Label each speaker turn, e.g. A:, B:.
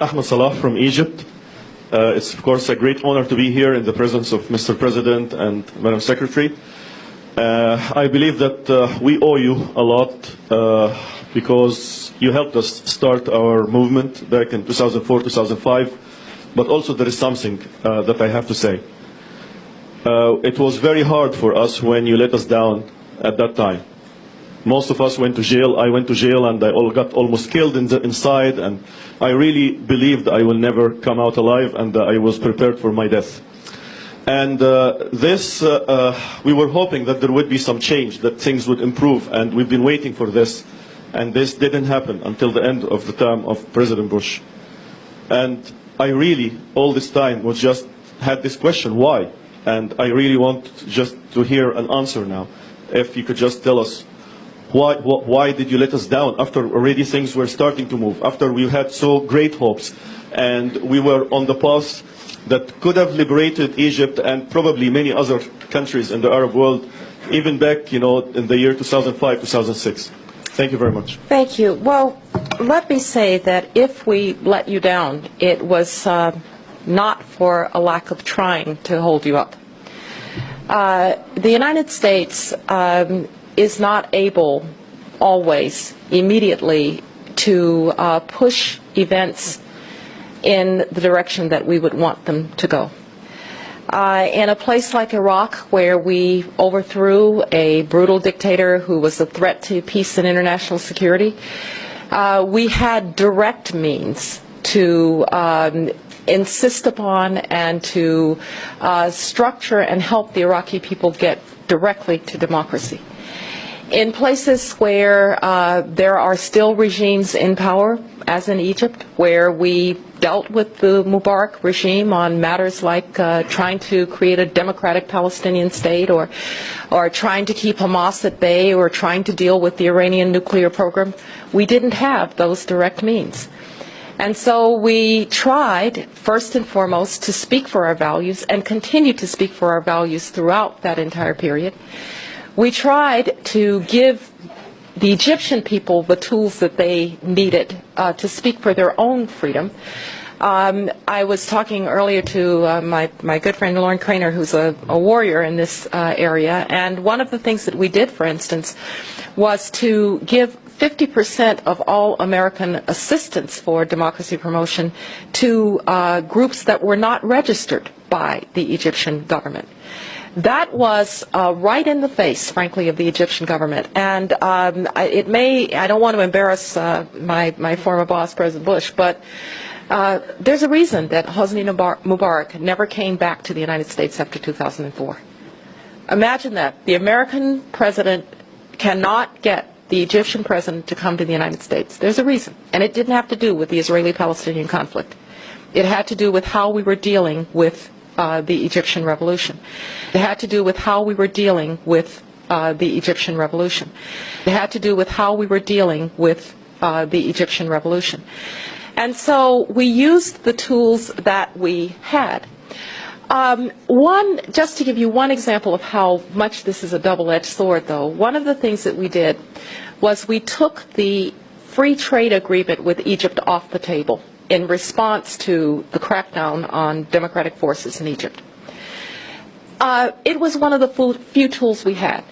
A: Ahmed Salah from Egypt. It's of course a great honor to be here in the presence of Mr. President and Madam Secretary. I believe that we owe you a lot because you helped us start our movement back in 2004, 2005, but also there is something that I have to say. It was very hard for us when you let us down at that time. Most of us went to jail. I went to jail and I got almost killed inside, and I really believed I will never come out alive, and I was prepared for my death. And we were hoping that there would be some change, that things would improve, and we've been waiting for this. And this didn't happen until the end of the term of President Bush. And I really, all this time, was just had this question, why? And I really want just to hear an answer now. If you could just tell us, why did you let us down after already things were starting to move, after we had so great hopes, and we were on the path that could have liberated Egypt and probably many other countries in the Arab world, even back, in the year 2005, 2006. Thank you very much.
B: Thank you. Well, let me say that if we let you down, it was not for a lack of trying to hold you up. The United States is not able always immediately to push events in the direction that we would want them to go. In a place like Iraq, where we overthrew a brutal dictator who was a threat to peace and international security, we had direct means to insist upon and to structure and help the Iraqi people get directly to democracy. In places where there are still regimes in power, as in Egypt, where we dealt with the Mubارk regime on matters like trying to create a democratic Palestinian state, or trying to keep Hamas at bay, or trying to deal with the Iranian nuclear program, we didn't have those direct means. And so we tried, first and foremost, to speak for our values, and continue to speak for our values throughout that entire period. We tried to give the Egyptian people the tools that they needed to speak for their own freedom. I was talking earlier to my good friend Lauren Craner, who's a warrior in this area, and one of the things that we did, for instance, was to give 50% of all American assistance for democracy promotion to groups that were not registered by the Egyptian government. That was right in the face, frankly, of the Egyptian government. And I don't want to embarrass my former boss, President Bush, but there's a reason that Hosni Mubarak never came back to the United States after 2004. Imagine that. The American president cannot get the Egyptian president to come to the United States. There's a reason. And it didn't have to do with the Israeli-Palestinian conflict. It had to do with how we were dealing with the Egyptian revolution. It had to do with how we were dealing with the Egyptian revolution. It had to do with how we were dealing with the Egyptian revolution. And so we used the tools that we had. Just to give you one example of how much this is a double-edged sword, though, one of the things that we did was we took the free trade agreement with Egypt off the table in response to the crackdown on democratic forces in Egypt. It was one of the few tools we had,